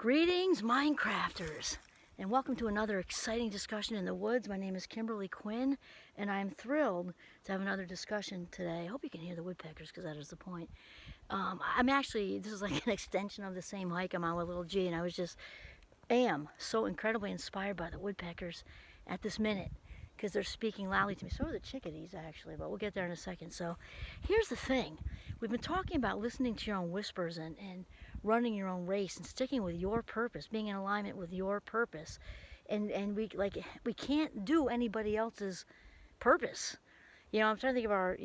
Greetings, Minecrafters, and welcome to another exciting discussion in the woods. My name is Kimberly Quinn, and I'm thrilled to have another discussion today. I hope you can hear the woodpeckers, because that is the point. This is like an extension of the same hike I'm on with little G, and am so incredibly inspired by the woodpeckers at this minute, because they're speaking loudly to me. So are the chickadees, actually, but we'll get there in a second. So here's the thing. We've been talking about listening to your own whispers and running your own race and sticking with your purpose, being in alignment with your purpose. And we can't do anybody else's purpose. You know, I'm trying to think of our,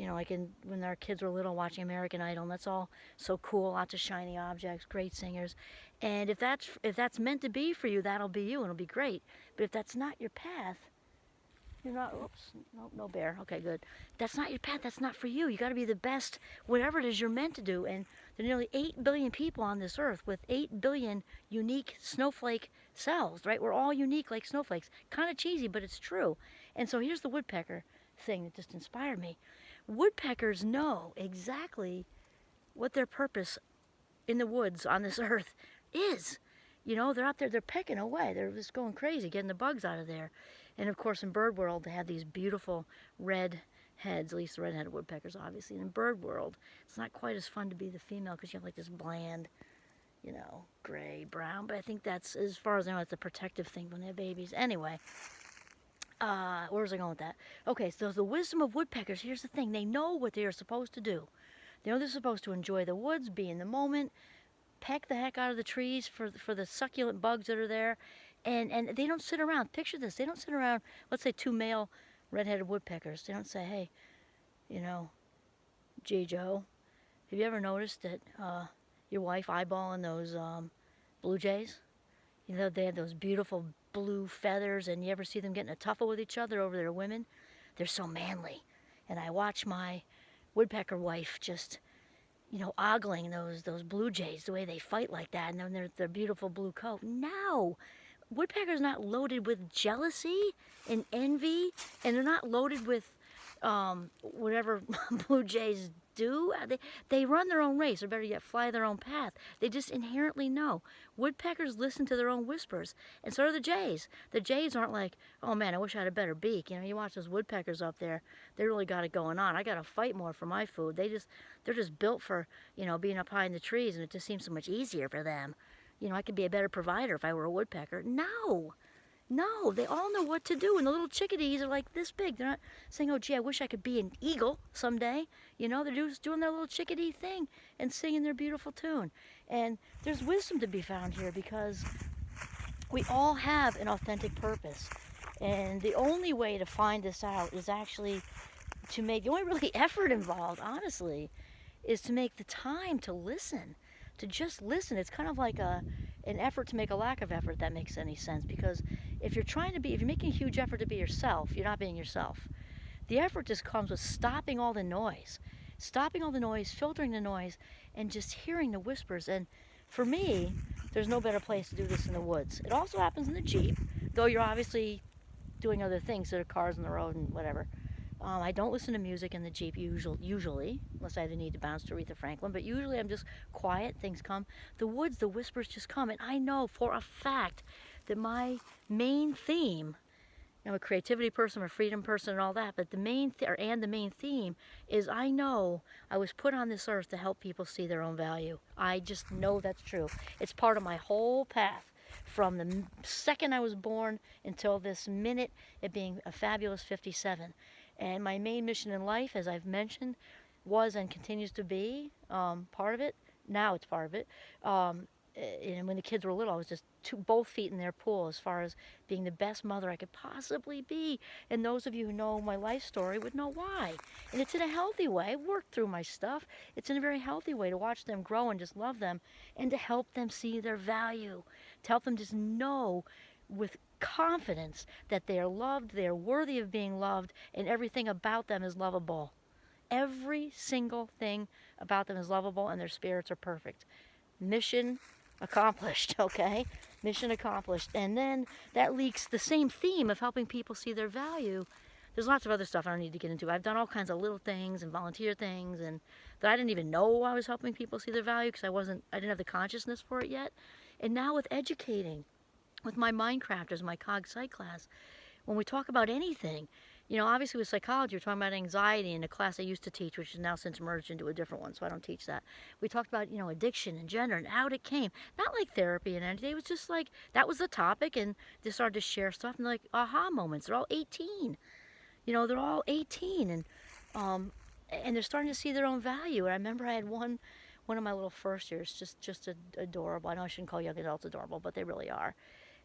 when our kids were little watching American Idol, and that's all so cool, lots of shiny objects, great singers. And if that's meant to be for you, that'll be you and it'll be great. But if that's not your path, you're not, oops, no bear, okay, good. That's not your path, that's not for you. You gotta be the best, whatever it is you're meant to do. And there are nearly 8 billion people on this earth with 8 billion unique snowflake cells, right? We're all unique like snowflakes. Kind of cheesy, but it's true. And so here's the woodpecker thing that just inspired me. Woodpeckers know exactly what their purpose in the woods on this earth is. You know, they're out there, they're pecking away. They're just going crazy, getting the bugs out of there. And of course, in bird world, they have these beautiful red heads, at least the red-headed woodpeckers, obviously. And in bird world, it's not quite as fun to be the female because you have like this bland, gray, brown. But I think that's, as far as I know, it's a protective thing when they have babies. Anyway, where was I going with that? Okay, so the wisdom of woodpeckers, here's the thing. They know what they are supposed to do. They know they're supposed to enjoy the woods, be in the moment, peck the heck out of the trees for the succulent bugs that are there, and they don't sit around. Picture this. They don't sit around, let's say 2 male red-headed woodpeckers. They don't say, hey, G. Joe, have you ever noticed that your wife eyeballing those blue jays? You know, they have those beautiful blue feathers, and you ever see them getting a tuffle with each other over their women? They're so manly. And I watch my woodpecker wife just ogling those blue jays, the way they fight like that, and then their beautiful blue coat. No, woodpeckers not loaded with jealousy and envy, and they're not loaded with whatever blue jays do. They run their own race, or better yet, fly their own path. They just inherently know. Woodpeckers listen to their own whispers, and so do the jays. The jays aren't like, oh man, I wish I had a better beak. You watch those woodpeckers up there, they really got it going on. I got to fight more for my food. They're just built for, being up high in the trees, and it just seems so much easier for them. I could be a better provider if I were a woodpecker. No, they all know what to do, and the little chickadees are like this big. They're not saying, oh, gee, I wish I could be an eagle someday. They're just doing their little chickadee thing and singing their beautiful tune. And there's wisdom to be found here, because we all have an authentic purpose. And the only way to find this out is actually the only really effort involved, honestly, is to make the time to listen. To just listen. It's kind of like an effort to make a lack of effort, if that makes any sense. Because if you're making a huge effort to be yourself, you're not being yourself. The effort just comes with stopping all the noise, filtering the noise, and just hearing the whispers. And for me, there's no better place to do this in the woods. It also happens in the Jeep, though you're obviously doing other things. There are cars on the road and whatever. I don't listen to music in the Jeep usually, unless I have the need to bounce to Aretha Franklin, but usually I'm just quiet, things come. The woods, the whispers just come, and I know for a fact that my main theme, I'm a creativity person, I'm a freedom person and all that, but the main theme is I know I was put on this earth to help people see their own value. I just know that's true. It's part of my whole path. From the second I was born until this minute, it being a fabulous 57. And my main mission in life, as I've mentioned, was and continues to be part of it. Now it's part of it. And when the kids were little, I was just both feet in their pool as far as being the best mother I could possibly be. And those of you who know my life story would know why. And it's in a healthy way. I worked through my stuff. It's in a very healthy way to watch them grow and just love them, and to help them see their value, to help them just know with confidence that they are loved, they are worthy of being loved, and everything about them is lovable. Every single thing about them is lovable, and their spirits are perfect. Mission accomplished, okay? Mission accomplished. And then that leaks the same theme of helping people see their value. There's lots of other stuff I don't need to get into. I've done all kinds of little things and volunteer things, and that I didn't even know I was helping people see their value because I didn't have the consciousness for it yet. And now with educating, with my Minecrafters, my Cog Psych class, when we talk about anything, obviously with psychology, we're talking about anxiety in a class I used to teach, which has now since merged into a different one, so I don't teach that. We talked about, addiction and gender and how it came. Not like therapy and anything. It was just like, that was the topic, and they started to share stuff, and like aha moments. They're all 18. They're all 18, and they're starting to see their own value. And I remember I had one of my little first years, just adorable. I know I shouldn't call young adults adorable, but they really are.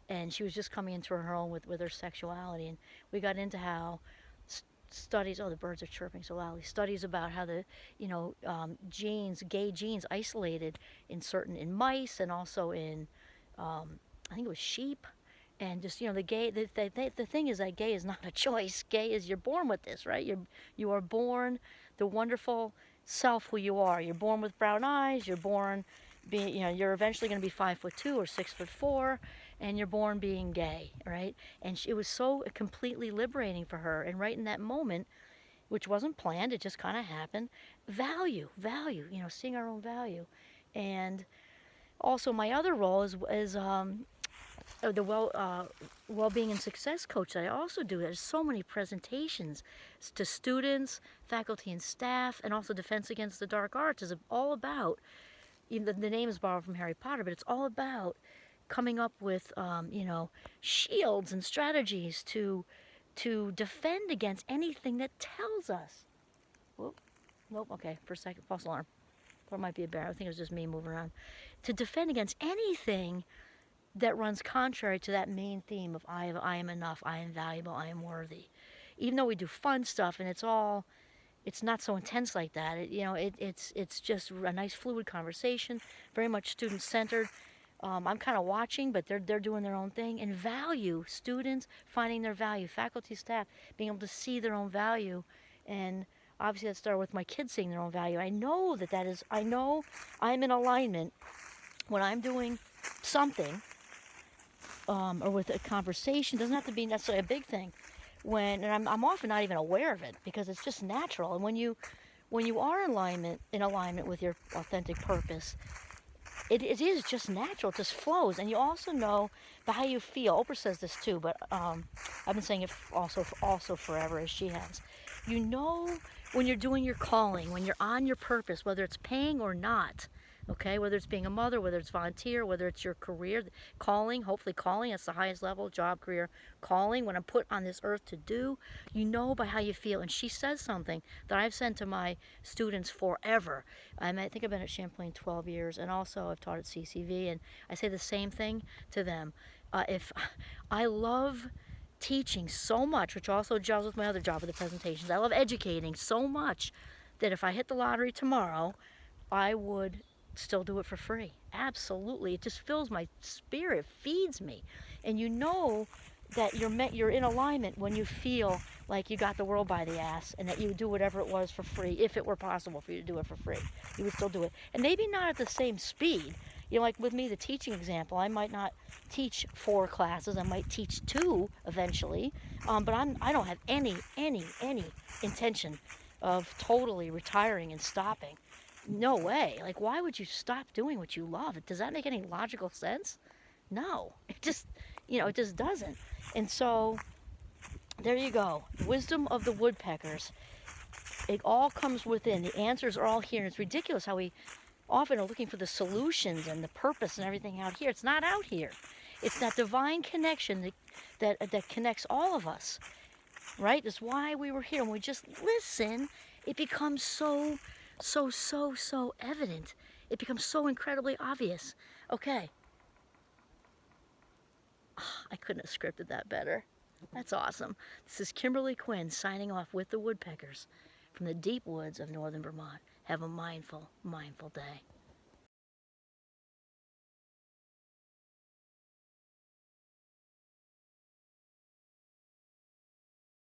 And she was just coming into her own with her sexuality, and we got into how studies, oh, the birds are chirping so loudly, studies about how the genes, gay genes, isolated in mice, and also in I think it was sheep. And just the gay, the thing is that gay is not a choice. Gay is, you're born with this, right? You are born the wonderful self who you are. You're born with brown eyes. You're born being, you're eventually going to be 5'2" or 6'4", and you're born being gay, right? And it was so completely liberating for her. And right in that moment, which wasn't planned, it just kind of happened. Value, seeing our own value. And also my other role is the well-being and success coach that I also do. There's so many presentations to students, faculty, and staff, and also Defense Against the Dark Arts is all about, even the name is borrowed from Harry Potter, but it's all about coming up with, shields and strategies to defend against anything that tells us. Whoop, nope, okay, for a second, false alarm. Or it might be a bear. I think it was just me moving around. To defend against anything that runs contrary to that main theme of I am enough, I am valuable, I am worthy. Even though we do fun stuff and it's not so intense like that. It's just a nice fluid conversation, very much student-centered. I'm kind of watching, but they're doing their own thing. And value, students finding their value, faculty, staff being able to see their own value. And obviously that started with my kids seeing their own value. I know I'm in alignment when I'm doing something, or with a conversation. Doesn't have to be necessarily a big thing. And I'm often not even aware of it because it's just natural. And when you are in alignment with your authentic purpose, it is just natural. It just flows. And you also know by how you feel. Oprah says this too, but I've been saying it also forever, as she has. When you're doing your calling, when you're on your purpose, whether it's paying or not. Okay, whether it's being a mother, whether it's volunteer, whether it's your career, calling, hopefully calling, that's the highest level, job, career, calling, what I'm put on this earth to do, by how you feel. And she says something that I've said to my students forever. I think I've been at Champlain 12 years, and also I've taught at CCV, and I say the same thing to them. If I love teaching so much, which also gels with my other job with the presentations, I love educating so much that if I hit the lottery tomorrow, I would still do it for free. Absolutely. It just fills my spirit, feeds me. And that you're in alignment when you feel like you got the world by the ass and that you would do whatever it was for free. If it were possible for you to do it for free, you would still do it. And maybe not at the same speed. Like with me, the teaching example, I might not teach 4 classes. I might teach 2 eventually. But I don't have any intention of totally retiring and stopping. No way. Like, why would you stop doing what you love? Does that make any logical sense? No. It just doesn't. And so, there you go. Wisdom of the Woodpeckers. It all comes within. The answers are all here. And it's ridiculous how we often are looking for the solutions and the purpose and everything out here. It's not out here. It's that divine connection that connects all of us. Right? That's why we were here. When we just listen, it becomes so evident. It becomes so incredibly obvious. Okay. I couldn't have scripted that better. That's awesome. This is Kimberly Quinn signing off with the Woodpeckers from the deep woods of northern Vermont. Have a mindful day.